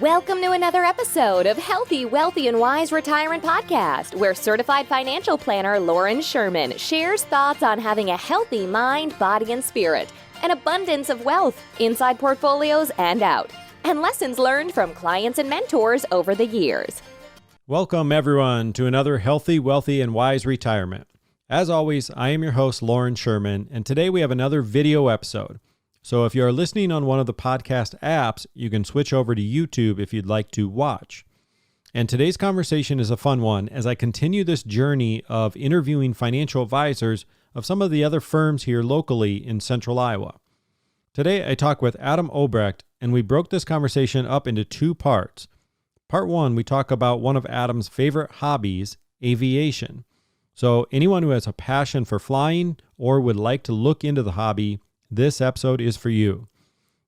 Welcome to another episode of Healthy, Wealthy, and Wise Retirement Podcast, where certified financial planner Lauren Sherman shares thoughts on having a healthy mind, body, and spirit, an abundance of wealth inside portfolios and out, and lessons learned from clients and mentors over the years. Welcome, everyone, to another Healthy, Wealthy, and Wise Retirement. As always, I am your host, Lauren Sherman, and today we have another video episode. So if you're listening on one of the podcast apps, you can switch over to YouTube if you'd like to watch. And today's conversation is a fun one as I continue this journey of interviewing financial advisors of some of the other firms here locally in central Iowa. Today, I talk with Adam Obrecht, and we broke this conversation up into two parts. Part one, we talk about one of Adam's favorite hobbies, aviation. So anyone who has a passion for flying or would like to look into the hobby, this episode is for you.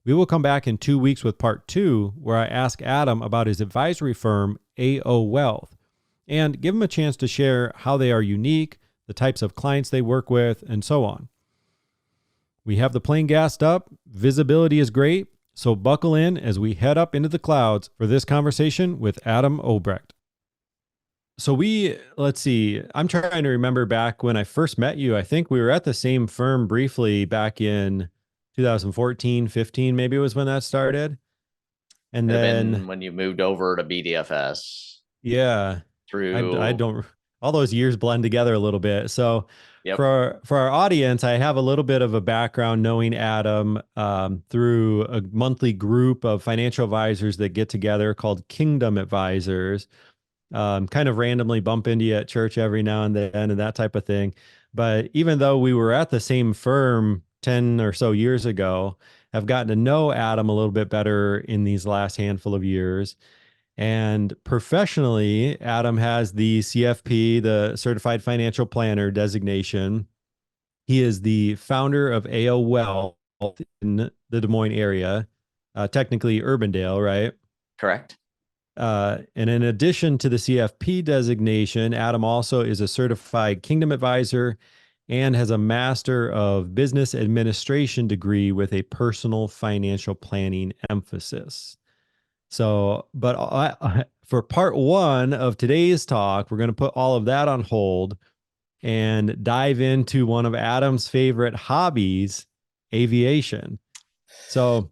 We will come back in 2 weeks with part two, where I ask Adam about his advisory firm, AO Wealth, and give him a chance to share how they are unique, the types of clients they work with, and so on. We have the plane gassed up, visibility is great, so buckle in as we head up into the clouds for this conversation with Adam Obrecht. So let's see, I'm trying to remember back when I first met you. I think we were at the same firm briefly back in 2014, 15, maybe it was when that started. And then when you moved over to BDFS. Yeah. I don't, all those years blend together a little bit. So Yep. for our audience, I have a little bit of a background knowing Adam through a monthly group of financial advisors that get together called Kingdom Advisors. Kind of randomly bump into you at church every now and then and that type of thing. But even though we were at the same firm 10 or so years ago, I've gotten to know Adam a little bit better in these last handful of years. And professionally, Adam has the CFP, the Certified Financial Planner designation. He is the founder of AO Wealth in the Des Moines area, technically Urbandale, right? Correct. And in addition to the CFP designation, Adam also is a certified Kingdom Advisor and has a Master of Business Administration degree with a personal financial planning emphasis. So, but for part one of today's talk, we're going to put all of that on hold and dive into one of Adam's favorite hobbies, aviation. So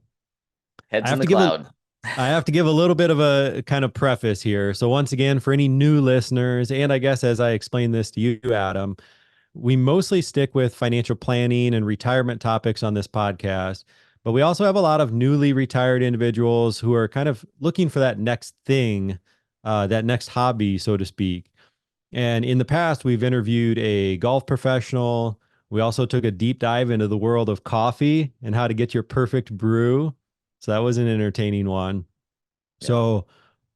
Heads in the cloud. I have to give a little bit of a kind of preface here. So once again, for any new listeners, and I guess as I explain this to you, Adam, we mostly stick with financial planning and retirement topics on this podcast, but we also have a lot of newly retired individuals who are kind of looking for that next thing, that next hobby, so to speak. And in the past, we've interviewed a golf professional. We also took a deep dive into the world of coffee and how to get your perfect brew. So that was an entertaining one. Yeah. So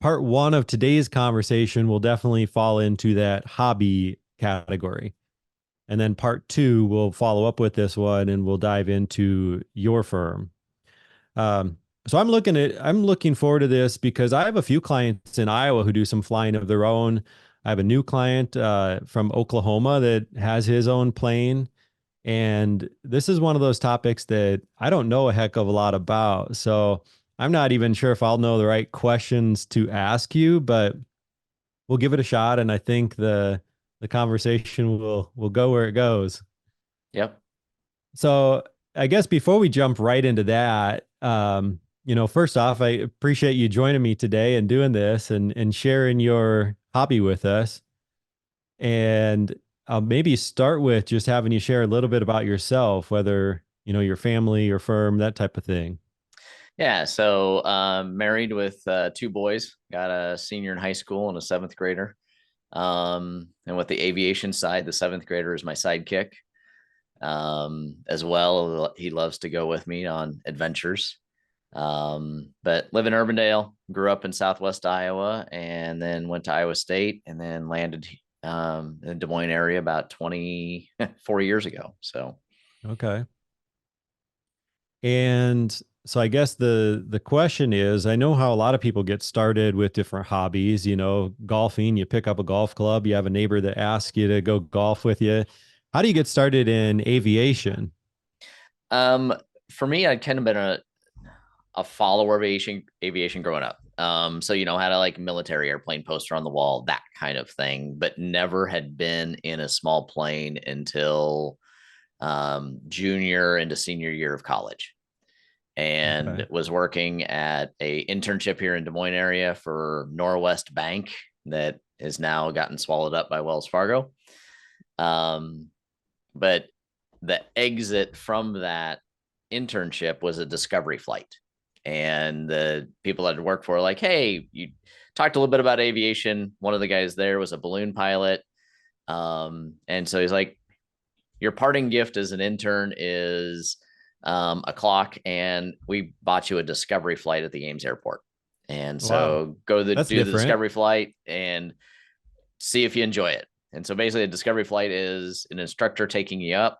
part one of today's conversation will definitely fall into that hobby category. And then part two, we'll follow up with this one and we'll dive into your firm. So I'm looking forward to this because I have a few clients in Iowa who do some flying of their own. I have a new client from Oklahoma that has his own plane. And this is one of those topics that I don't know a heck of a lot about. So I'm not even sure if I'll know the right questions to ask you, but we'll give it a shot. And I think the conversation will go where it goes. Yep. So I guess before we jump right into that, first off, I appreciate you joining me today and doing this and sharing your hobby with us. And I'll maybe start with just having you share a little bit about yourself, whether, your family, your firm, that type of thing. Yeah. So married with two boys, got a senior in high school and a seventh grader. And with the aviation side, the seventh grader is my sidekick. As well, he loves to go with me on adventures. But live in Urbandale, grew up in Southwest Iowa, and then went to Iowa State and then landed in the Des Moines area about 24 years ago. So, okay. And so I guess the question is, I know how a lot of people get started with different hobbies, golfing, you pick up a golf club, you have a neighbor that asks you to go golf with you. How do you get started in aviation? For me, I'd kind of been a follower of aviation growing up. So, had a like military airplane poster on the wall, that kind of thing, but never had been in a small plane until junior into senior year of college, and Okay. was working at a internship here in Des Moines area for Norwest Bank that has now gotten swallowed up by Wells Fargo. But the exit from that internship was a discovery flight. And the people that had worked for were like, hey, you talked a little bit about aviation. One of the guys there was a balloon pilot. And so he's like, your parting gift as an intern is a clock, and we bought you a discovery flight at the Ames airport. And Wow. so do That's the different. discovery flight and see if you enjoy it. And so basically a discovery flight is an instructor taking you up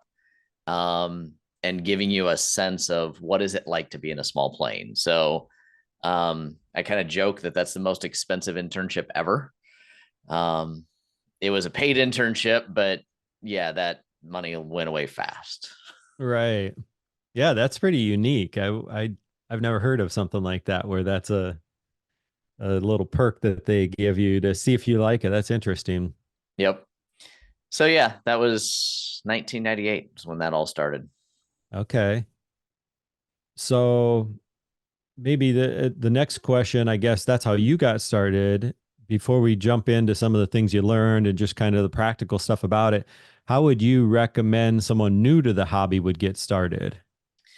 and giving you a sense of what is it like to be in a small plane. So I kind of joke that that's the most expensive internship ever. It was a paid internship, but yeah, that money went away fast. Right. Yeah, that's pretty unique. I've never heard of something like that where that's a little perk that they give you to see if you like it. That's interesting. Yep. So yeah, that was 1998 is when that all started. Okay. So maybe the next question, I guess that's how you got started. Before we jump into some of the things you learned and just kind of the practical stuff about it, how would you recommend someone new to the hobby would get started?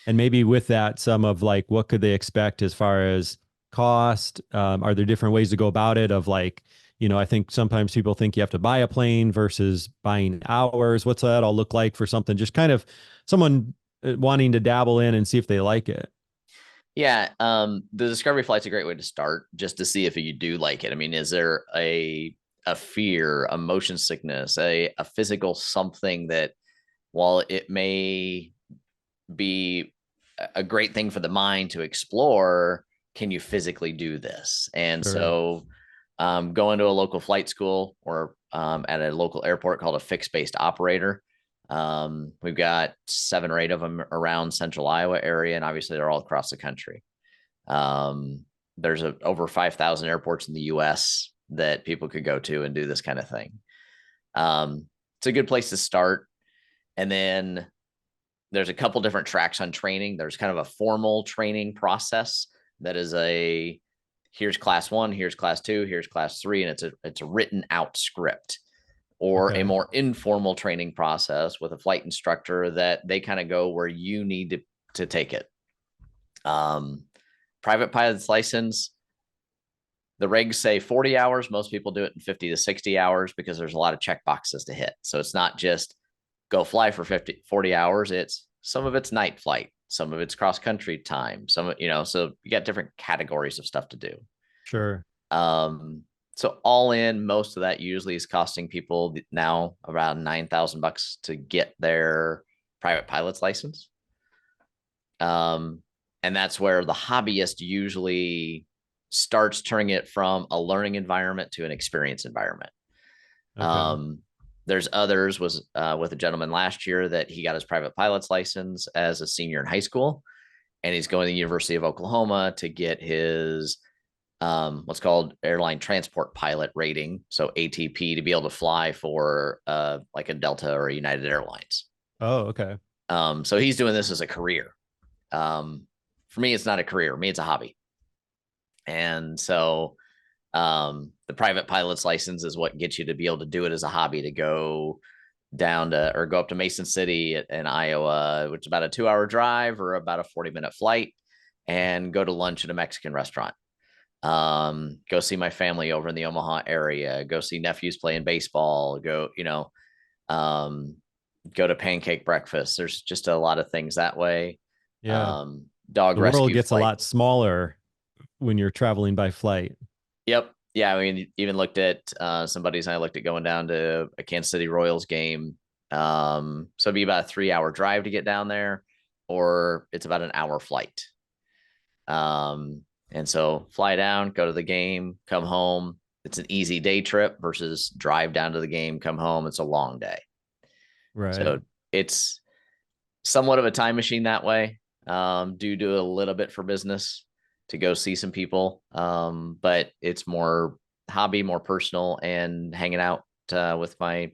And maybe with that, some of like what could they expect as far as cost? Are there different ways to go about it? Of like, I think sometimes people think you have to buy a plane versus buying hours. What's that all look like for something? Just kind of someone wanting to dabble in and see if they like it. Yeah, the discovery flight's a great way to start, just to see if you do like it. I mean, is there a fear, a motion sickness, a physical something that, while it may be a great thing for the mind to explore, can you physically do this? And Sure. so, going to a local flight school or at a local airport called a fixed based operator. We've got 7 or 8 of them around central Iowa area, and obviously they're all across the country. There's over 5,000 airports in the US that people could go to and do this kind of thing. It's a good place to start. And then there's a couple different tracks on training. There's kind of a formal training process that is here's class 1, here's class 2, here's class 3, and it's a written out script, or a Okay. more informal training process with a flight instructor that they kind of go where you need to take it. Private pilot's license, the regs say 40 hours. Most people do it in 50 to 60 hours because there's a lot of check boxes to hit. So it's not just go fly for 40 hours. It's some of it's night flight, some of it's cross country time, so you got different categories of stuff to do. Sure. So all in, most of that usually is costing people now around $9,000 to get their private pilot's license. And that's where the hobbyist usually starts turning it from a learning environment to an experience environment. Okay. There's others was with a gentleman last year that he got his private pilot's license as a senior in high school, and he's going to the University of Oklahoma to get his what's called airline transport pilot rating, so ATP, to be able to fly for like a Delta or a United Airlines. Oh, okay. So he's doing this as a career. For me, it's not a career. For me, it's a hobby. And so the private pilot's license is what gets you to be able to do it as a hobby, to go down to or go up to Mason City in Iowa, which is about a 2-hour drive or about a 40-minute flight, and go to lunch at a Mexican restaurant. Go see my family over in the Omaha area, go see nephews playing baseball, go to pancake breakfast. There's just a lot of things that way. Yeah. Dog The world rescue gets a flight. lot smaller when you're traveling by flight. Yep. Yeah. I mean, even looked at some buddies and I looked at going down to a Kansas City Royals game. So it'd be about a 3-hour drive to get down there, or it's about an hour flight. And so fly down, go to the game, come home. It's an easy day trip versus drive down to the game, come home. It's a long day. Right. So it's somewhat of a time machine that way. Do a little bit for business. to go see some people. But it's more hobby, more personal, and hanging out with my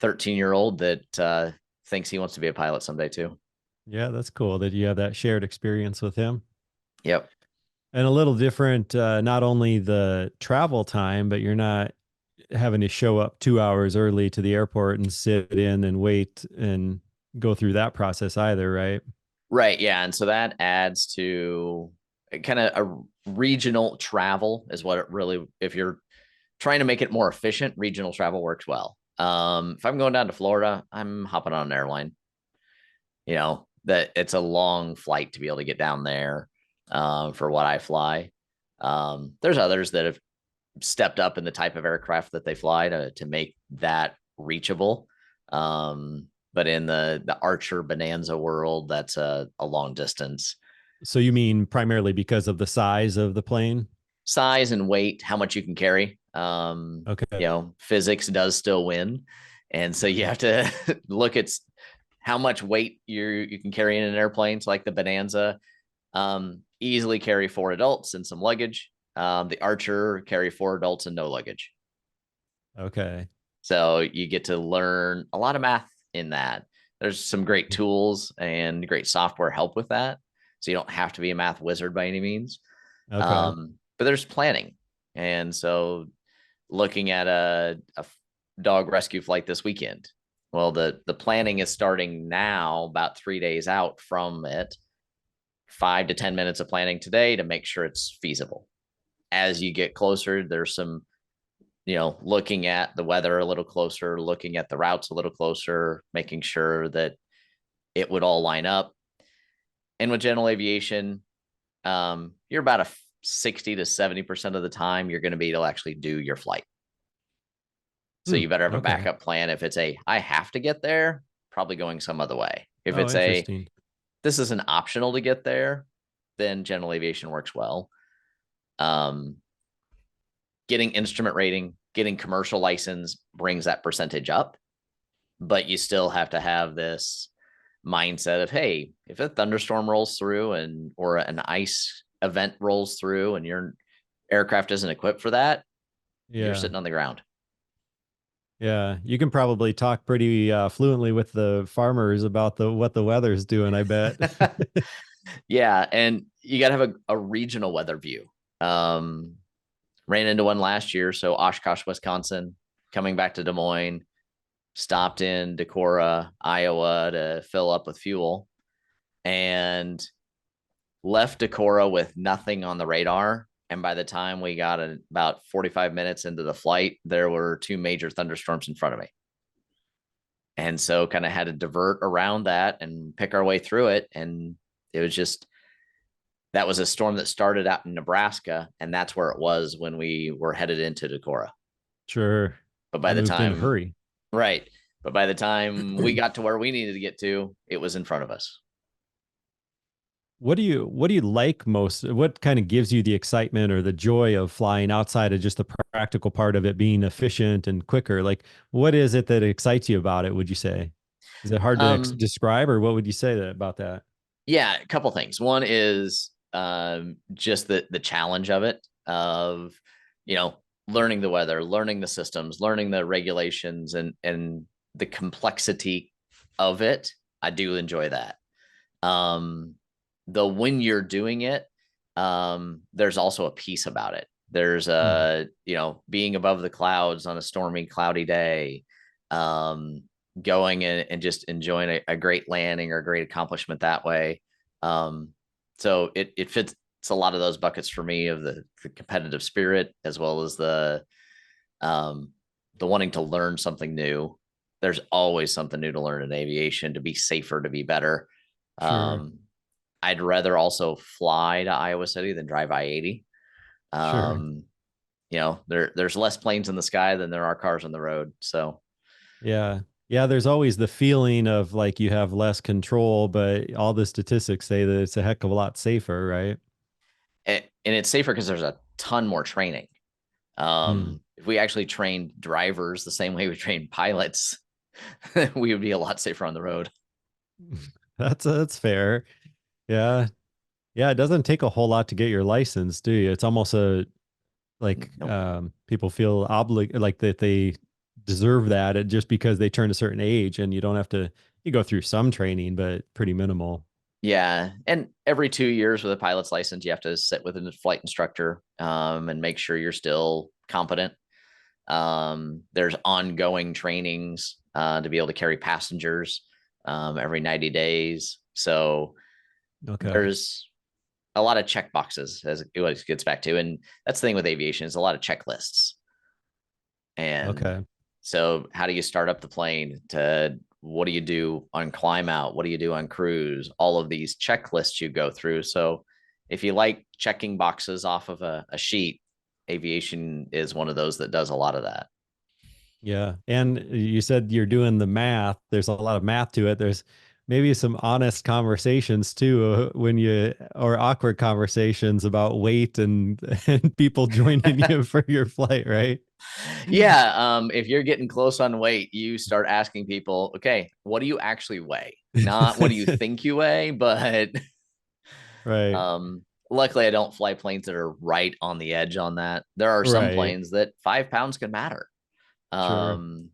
13-year-old that thinks he wants to be a pilot someday too. Yeah, that's cool that you have that shared experience with him. Yep. And a little different, not only the travel time, but you're not having to show up 2 hours early to the airport and sit in and wait and go through that process either, right? Right. Yeah. And so that adds to kind of a regional travel is what it really, if you're trying to make it more efficient, regional travel works well. If I'm going down to Florida, I'm hopping on an airline. That it's a long flight to be able to get down there for what I fly. There's others that have stepped up in the type of aircraft that they fly to make that reachable. But in the Archer Bonanza world, that's a long distance. So you mean primarily because of the size of the plane? Size and weight, how much you can carry. Okay. Physics does still win. And so you have to look at how much weight you can carry in an airplane. So like the Bonanza, easily carry 4 adults and some luggage. The Archer carry 4 adults and no luggage. Okay. So you get to learn a lot of math in that. There's some great tools and great software help with that. So you don't have to be a math wizard by any means. Okay. But there's planning. And so looking at a dog rescue flight this weekend, well, the planning is starting now, about 3 days out from it. 5 to 10 minutes of planning today to make sure it's feasible. As you get closer, there's some, looking at the weather a little closer, looking at the routes a little closer, making sure that it would all line up. And with general aviation, you're about a 60 to 70% of the time you're going to be able to actually do your flight. So you better have a backup plan. If it's I have to get there, probably going some other way. If it's this is an optional to get there, then general aviation works well. Getting instrument rating, getting commercial license brings that percentage up, but you still have to have this mindset of, hey, if a thunderstorm rolls through or an ice event rolls through and your aircraft isn't equipped for that, you're sitting on the ground. Yeah, you can probably talk pretty fluently with the farmers about what the weather's doing, I bet. Yeah, and you got to have a regional weather view. Ran into one last year, so Oshkosh, Wisconsin, coming back to Des Moines, stopped in Decorah, Iowa to fill up with fuel, and left Decorah with nothing on the radar. And by the time we got about 45 minutes into the flight, there were 2 major thunderstorms in front of me. And so kind of had to divert around that and pick our way through it. And it was that was a storm that started out in Nebraska. And that's where it was when we were headed into Decorah. Sure. But by the time, in a hurry. Right. But by the time we got to where we needed to get to, it was in front of us. What do you like most? What kind of gives you the excitement or the joy of flying outside of just the practical part of it being efficient and quicker? Like, what is it that excites you about it, would you say? Is it hard to describe, or what would you say about that? Yeah, a couple things. One is just the challenge of it, of, learning the weather, learning the systems, learning the regulations, and the complexity of it. I do enjoy that. Though when you're doing it, there's also a piece about it. There's being above the clouds on a stormy, cloudy day, going and just enjoying a great landing or a great accomplishment that way. So it fits a lot of those buckets for me, of the competitive spirit, as well as the wanting to learn something new. There's always something new to learn in aviation, to be safer, to be better. Sure. I'd rather also fly to Iowa City than drive I-80. Sure. There's less planes in the sky than there are cars on the road. So yeah. There's always the feeling of like you have less control, but all the statistics say that it's a heck of a lot safer, right? And it's safer because there's a ton more training. If we actually trained drivers the same way we train pilots, we would be a lot safer on the road. That's fair. Yeah. Yeah, it doesn't take a whole lot to get your license, do you? It's almost like Nope. people feel obligated, like that they deserve that just because they turn a certain age, and you don't have to. You go through some training, but pretty minimal. Yeah. And every 2 years with a pilot's license, you have to sit with a flight instructor and make sure you're still competent. There's ongoing trainings to be able to carry passengers every 90 days. So Okay. there's a lot of check boxes, as it always gets back to. And that's the thing with aviation, is a lot of checklists. And Okay. so how do you start up the plane? To what do you do on climb out? What do you do on cruise? All of these checklists you go through. So if you like checking boxes off of a sheet, aviation is one of those that does a lot of that. Yeah. And you said you're doing the math. There's a lot of math to it. There's maybe some honest conversations too, when you, or awkward conversations about weight and, and people joining you for your flight, right? Yeah. If you're getting close on weight, you start asking people, okay, what do you actually weigh? Not what do you think you weigh, but Right. um, luckily I don't fly planes that are right on the edge on that. There are some Right. planes that 5 pounds can matter. Sure. Um,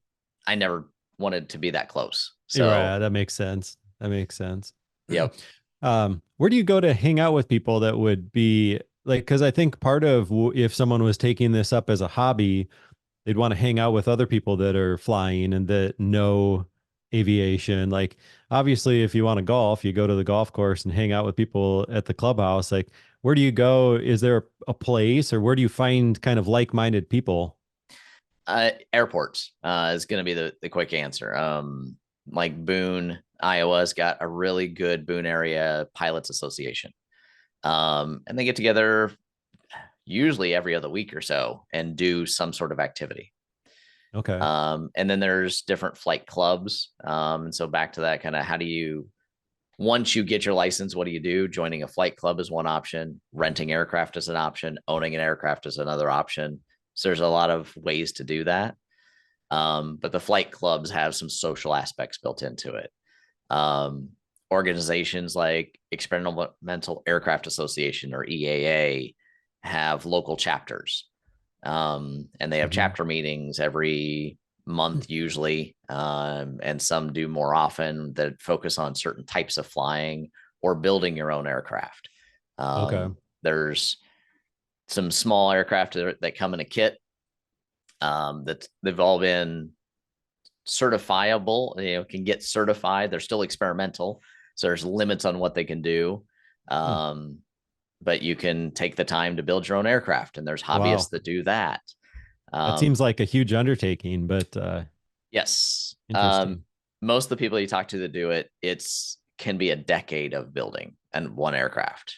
I never wanted to be that close. You're right. So, That makes sense. That makes sense. yep. Where do you go to hang out with people that would be like, because I think part of if someone was taking this up as a hobby, they'd want to hang out with other people that are flying and that know aviation. Like, obviously, if you want to golf, you go to the golf course and hang out with people at the clubhouse. Like, where do you go? Is there a place, or where do you find kind of like-minded people? Airports is going to be the quick answer. Like Boone, Iowa's got a really good Boone area pilots association. And they get together usually every other week or so and do some sort of activity. Okay. And then there's different flight clubs. And so back to that kind of, how do you, once you get your license, what do you do? Joining a flight club is one option. Renting aircraft is an option. Owning an aircraft is another option. So there's a lot of ways to do that. But the flight clubs have some social aspects built into it. Um, Organizations like Experimental Aircraft Association, or EAA, have local chapters. And they have Hmm. chapter meetings every month usually, and some do more often, that focus on certain types of flying or building your own aircraft. Okay. There's some small aircraft that come in a kit, that they've all been certifiable, can get certified. They're still experimental, so there's limits on what they can do. Hmm. Um, but you can take the time to build your own aircraft, and there's Wow. hobbyists that do that. That seems Um, like a huge undertaking, but yes. interesting. Most of the people you talk to that do it, it's can be a decade of building and one aircraft.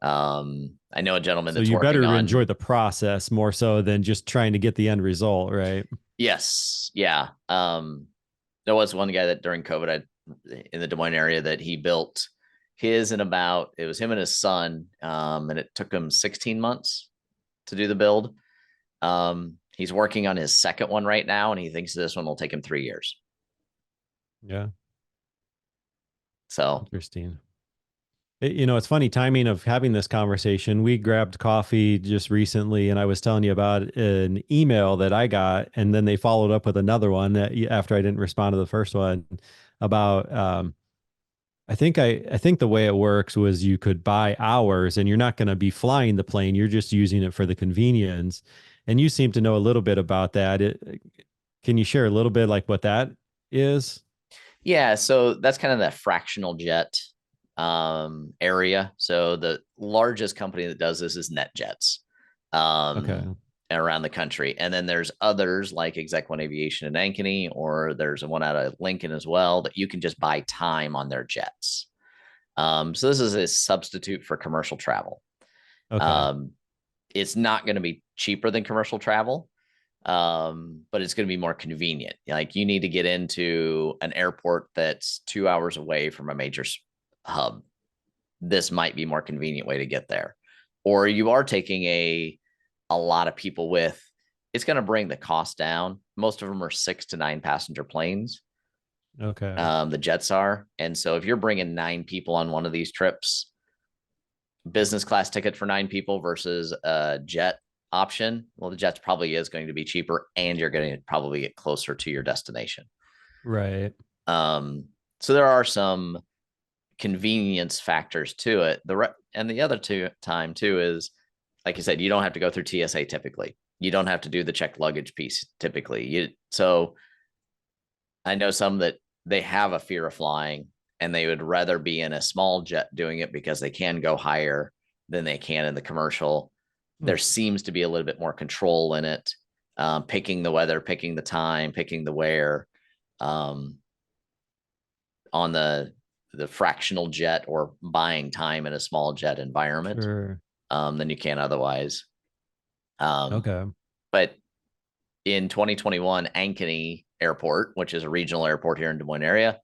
I know a gentleman So that's you working better on. enjoy the process more so than just trying to get the end result, right? Yes, yeah. There was one guy that during COVID, in the Des Moines area, that he built his in about, it was him and his son, and it took him 16 months to do the build. He's working on his second one right now, and he thinks this one will take him 3 years. Yeah, So, interesting. It's funny timing of having this conversation. We grabbed coffee just recently, and I was telling you about an email that I got, and then they followed up with another one that after I didn't respond to the first one about. I think the way it works was you could buy hours, and you're not going to be flying the plane. You're just using it for the convenience. And you seem to know a little bit about that. Can you share a little bit like what that is? yeah, so that's kind of that fractional jet area. So the largest company that does this is NetJets, Okay. um, around the country. And then there's others like Exec One Aviation in Ankeny, or there's one out of Lincoln as well, that you can just buy time on their jets. So this is a substitute for commercial travel. Okay. Um, it's not going to be cheaper than commercial travel, but it's going to be more convenient. Like, you need to get into an airport that's 2 hours away from a major hub. This might be a more convenient way to get there. Or you are taking a lot of people with, it's going to bring the cost down. Most of them are 6 to 9 passenger planes. Okay. The jets are. And so if you're bringing 9 people on one of these trips, business class ticket for 9 people versus a jet option. Well, the jet's probably is going to be cheaper, and you're going to probably get closer to your destination. Right. So there are some convenience factors to it. And the other time too is, like you said, you don't have to go through TSA typically. You don't have to do the checked luggage piece typically. So I know some that they have a fear of flying and they would rather be in a small jet doing it because they can go higher than they can in the commercial. There seems to be a little bit more control in it, picking the weather, picking the time, picking the where, on the fractional jet or buying time in a small jet environment, Sure. than you can otherwise. Okay. But in 2021, Ankeny Airport, which is a regional airport here in Des Moines area,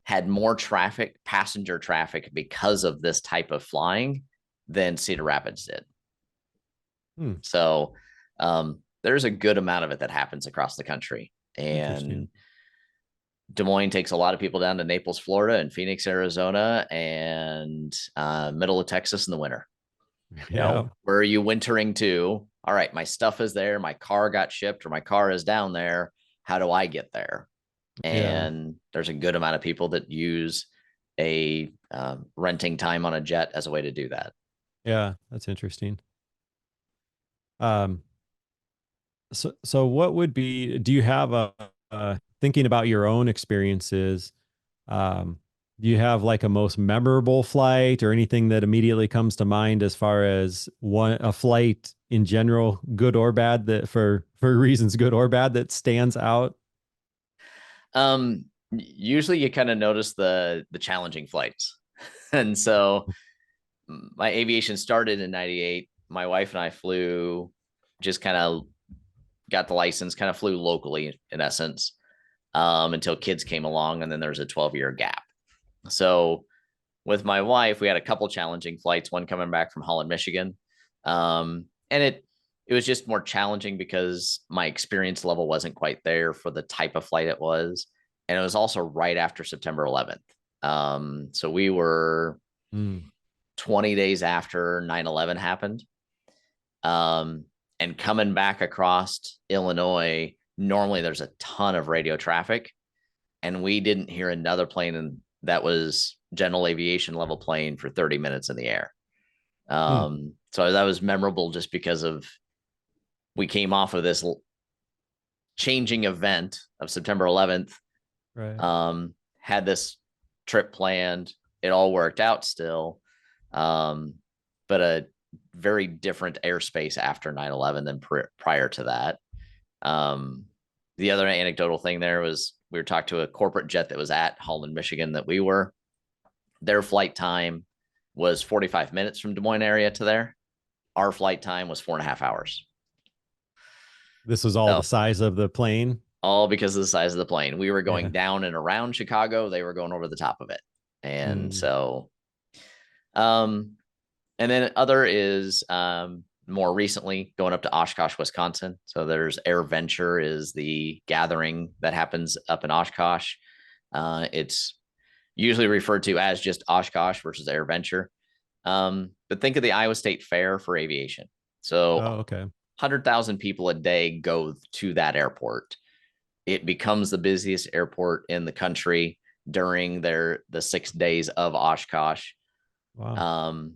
had more traffic, passenger traffic, because of this type of flying than Cedar Rapids did. So there's a good amount of it that happens across the country. And Des Moines takes a lot of people down to Naples, Florida, and Phoenix, Arizona, and middle of Texas in the winter. You know, where are you wintering to? All right, my stuff is there. My car got shipped, or my car is down there. How do I get there? And there's a good amount of people that use a renting time on a jet as a way to do that. Yeah, that's interesting. So what would be, do you have thinking about your own experiences, do you have like a most memorable flight or anything that immediately comes to mind as far as a flight in general, good or bad, that for reasons good or bad, that stands out? Usually you kind of notice the challenging flights. And so my aviation started in 98. My wife and I flew, just kind of got the license, kind of flew locally in essence, until kids came along. And then there's a 12-year gap. So with my wife, we had a couple challenging flights, one coming back from Holland, Michigan. And it was just more challenging because my experience level wasn't quite there for the type of flight it was. And it was also right after September 11th. So we were 20 days after 9/11 happened. And coming back across Illinois, normally there's a ton of radio traffic, and we didn't hear another plane that was general aviation level plane for 30 minutes in the air. So that was memorable just because of, we came off of this changing event of September 11th, right. Had this trip planned. It all worked out still. But a very different airspace after 9/11 than prior to that. The other anecdotal thing there was, we were talking to a corporate jet that was at Holland, Michigan, that we were. Their flight time was 45 minutes from Des Moines area to there. Our flight time was 4.5 hours. This was all the size of the plane? All because of the size of the plane. We were going down and around Chicago. They were going over the top of it. And so, and then other is, more recently going up to Oshkosh, Wisconsin. So there's Air Venture is the gathering that happens up in Oshkosh. It's usually referred to as just Oshkosh versus Air Venture. But think of the Iowa State Fair for aviation. So 100,000 people a day go to that airport. It becomes the busiest airport in the country during the 6 days of Oshkosh. Wow.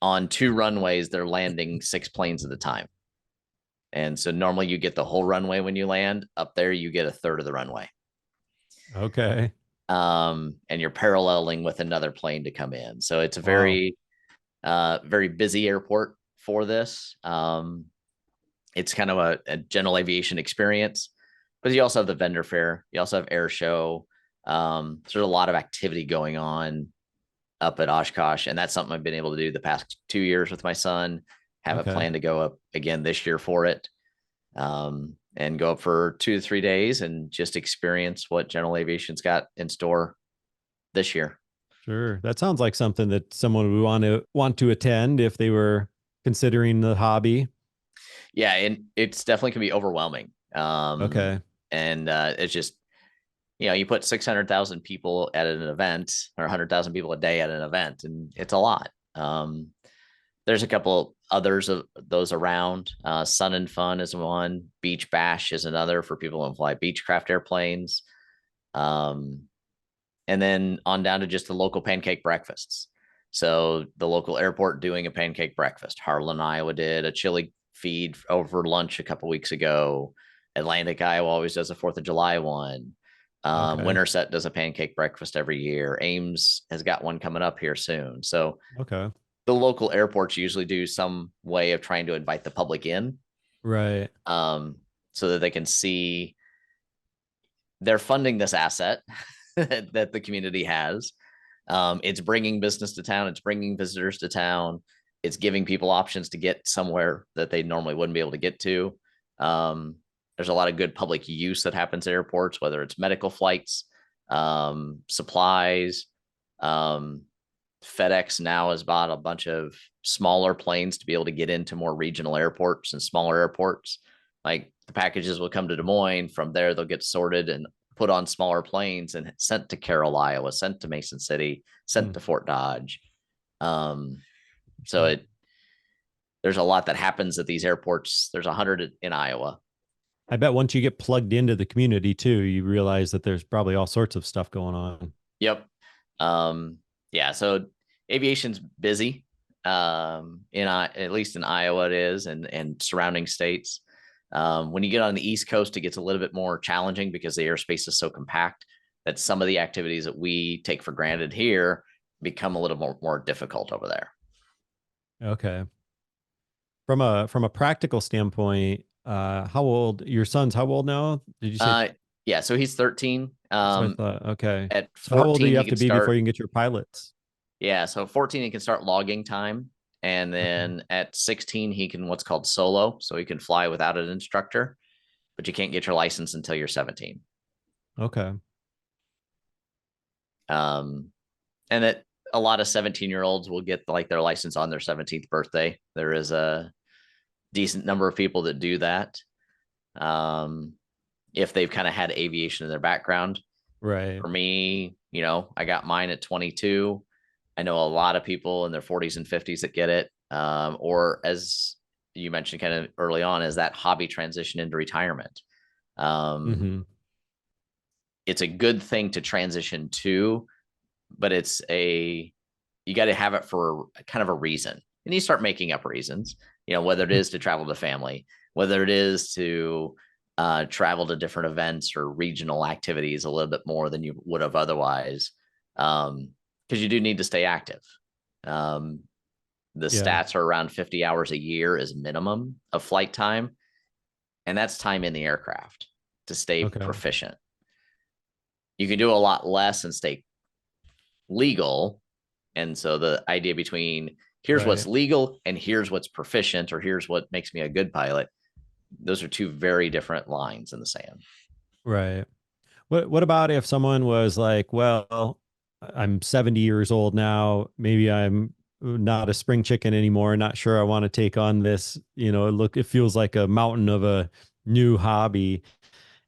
On 2 runways, they're landing 6 planes at a time. And so normally you get the whole runway when you land. Up there, you get a third of the runway. Okay. And you're paralleling with another plane to come in. So it's a very, very busy airport for this. It's kind of a general aviation experience, but you also have the vendor fair. You also have air show. There's a lot of activity going on up at Oshkosh, and that's something I've been able to do the past 2 years with my son. Have a plan to go up again this year for it, and go up for 2 to 3 days and just experience what general aviation's got in store this year. Sure. That sounds like something that someone would want to attend if they were considering the hobby. Yeah, and it's definitely can be overwhelming. And it's just, you put 600,000 people at an event, or 100,000 people a day at an event, and it's a lot. There's a couple others of those around. Sun and Fun is one. Beach Bash is another for people who fly Beechcraft airplanes. And then on down to just the local pancake breakfasts. So the local airport doing a pancake breakfast. Harlan, Iowa did a chili feed over lunch a couple weeks ago. Atlantic, Iowa always does a 4th of July one. Okay. Winterset does a pancake breakfast every year. Ames has got one coming up here soon. So Okay. the local airports usually do some way of trying to invite the public in, Right. so that they can see they're funding this asset that the community has. It's bringing business to town. It's bringing visitors to town. It's giving people options to get somewhere that they normally wouldn't be able to get to. There's a lot of good public use that happens at airports, whether it's medical flights, supplies. FedEx now has bought a bunch of smaller planes to be able to get into more regional airports and smaller airports. Like the packages will come to Des Moines. From there, they'll get sorted and put on smaller planes and sent to Carroll, Iowa, sent to Mason City, sent to Fort Dodge. So there's a lot that happens at these airports. There's 100 in Iowa. I bet once you get plugged into the community too, you realize that there's probably all sorts of stuff going on. Yep. Yeah. So aviation's busy. At least in Iowa it is, and surrounding states. When you get on the East Coast, it gets a little bit more challenging because the airspace is so compact that some of the activities that we take for granted here become a little more difficult over there. Okay. From a practical standpoint, how old your son's? How old now? Did you say? Yeah, so he's 13. I thought, okay. At 14, so how old do you have to be start, before you can get your pilots? Yeah, so 14 he can start logging time, and then at 16 he can what's called solo, so he can fly without an instructor, but you can't get your license until you're 17. Okay. And that a lot of 17-year-olds will get like their license on their 17th birthday. There is a decent number of people that do that. If they've kind of had aviation in their background. Right. For me, I got mine at 22. I know a lot of people in their 40s and 50s that get it. Or as you mentioned kind of early on, is that hobby transition into retirement. It's a good thing to transition to, but you got to have it for kind of a reason. And you start making up reasons, whether it is to travel to family, whether it is to travel to different events or regional activities a little bit more than you would have otherwise. Because you do need to stay active. The stats are around 50 hours a year is minimum of flight time. And that's time in the aircraft to stay proficient. You can do a lot less and stay legal. And so the idea between here's what's legal and here's what's proficient, or here's what makes me a good pilot, those are two very different lines in the sand. Right. What about if someone was like, well, I'm 70 years old now, maybe I'm not a spring chicken anymore, not sure I want to take on this, it feels like a mountain of a new hobby,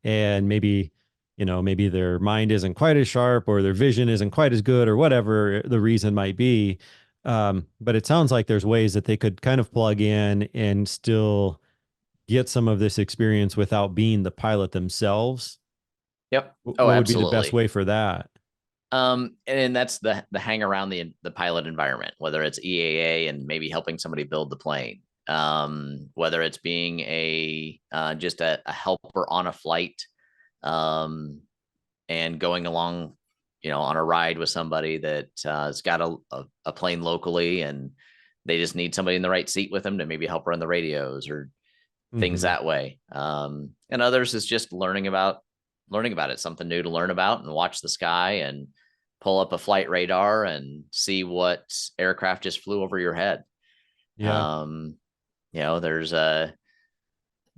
and maybe their mind isn't quite as sharp, or their vision isn't quite as good, or whatever the reason might be. But it sounds like there's ways that they could kind of plug in and still get some of this experience without being the pilot themselves. Yep. What would be the best way for that? And that's the hang around the pilot environment, whether it's EAA and maybe helping somebody build the plane, whether it's being just a helper on a flight, and going along, on a ride with somebody that has got a plane locally, and they just need somebody in the right seat with them to maybe help run the radios or things that way. And others is just learning about it, something new to learn about, and watch the sky and pull up a flight radar and see what aircraft just flew over your head. Yeah. There's a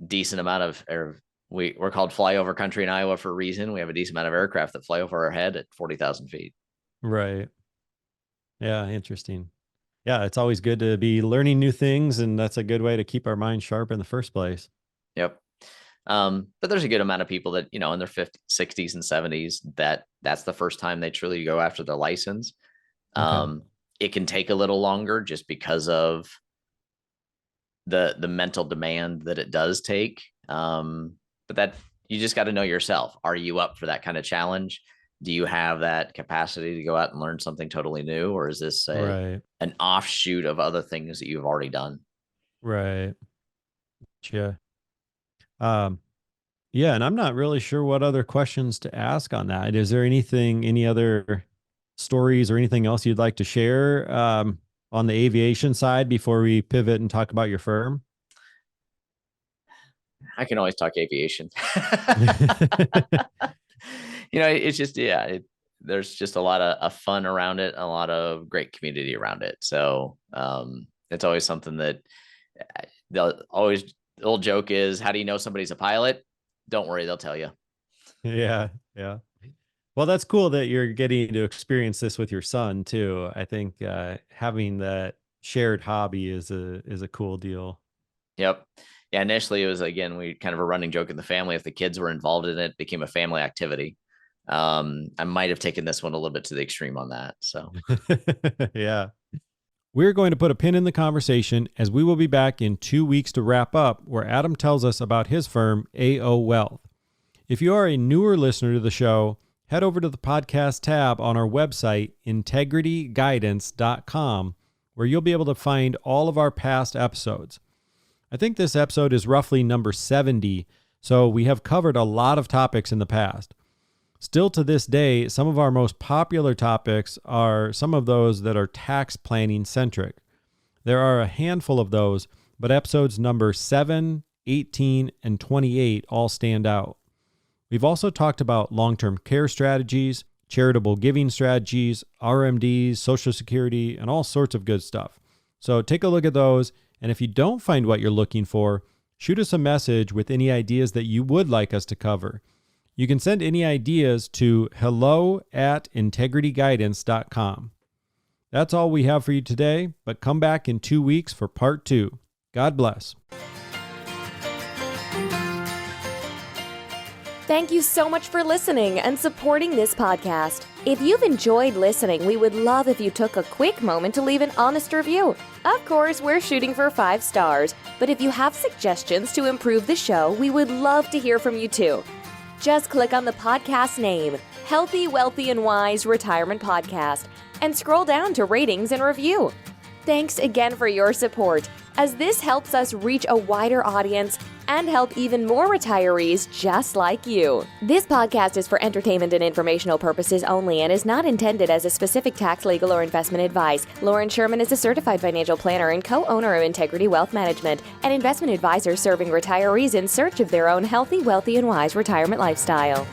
decent amount of we're called flyover country in Iowa for a reason. We have a decent amount of aircraft that fly over our head at 40,000 feet. Right. Yeah. Interesting. Yeah. It's always good to be learning new things, and that's a good way to keep our mind sharp in the first place. Yep. But there's a good amount of people that, in their 50s, 60s and 70s, that's the first time they truly go after their license. It can take a little longer just because of the mental demand that it does take. But that you just got to know yourself. Are you up for that kind of challenge? Do you have that capacity to go out and learn something totally new? Or is this Right. an offshoot of other things that you've already done? Right. Yeah. Um, yeah, and I'm not really sure what other questions to ask on that. Is there any other stories or anything else you'd like to share on the aviation side before we pivot and talk about your firm? I can always talk aviation. It's just, there's just a lot of fun around it, a lot of great community around it. So it's always something that the old joke is, how do you know somebody's a pilot? Don't worry, they'll tell you. Yeah, yeah. Well, that's cool that you're getting to experience this with your son too. I think having that shared hobby is a cool deal. Yep. Yeah. Initially, it was, again, we kind of a running joke in the family. If the kids were involved in it, it became a family activity. I might have taken this one a little bit to the extreme on that. So, Yeah. We're going to put a pin in the conversation as we will be back in 2 weeks to wrap up, where Adam tells us about his firm, AO Wealth. If you are a newer listener to the show, head over to the podcast tab on our website, integrityguidance.com, where you'll be able to find all of our past episodes. I think this episode is roughly number 70, so we have covered a lot of topics in the past. Still to this day, some of our most popular topics are some of those that are tax planning centric. There are a handful of those, but episodes number 7, 18, and 28 all stand out. We've also talked about long-term care strategies, charitable giving strategies, RMDs, Social Security, and all sorts of good stuff. So take a look at those, and if you don't find what you're looking for, shoot us a message with any ideas that you would like us to cover. You can send any ideas to hello@integrityguidance.com. That's all we have for you today, but come back in 2 weeks for part 2. God bless. Thank you so much for listening and supporting this podcast. If you've enjoyed listening, we would love if you took a quick moment to leave an honest review. Of course, we're shooting for 5 stars, but if you have suggestions to improve the show, we would love to hear from you too. Just click on the podcast name, Healthy, Wealthy, and Wise Retirement Podcast, and scroll down to ratings and review. Thanks again for your support, as this helps us reach a wider audience and help even more retirees just like you. This podcast is for entertainment and informational purposes only and is not intended as a specific tax, legal, or investment advice. Lauren Sherman is a certified financial planner and co-owner of Integrity Wealth Management, an investment advisor serving retirees in search of their own healthy, wealthy, and wise retirement lifestyle.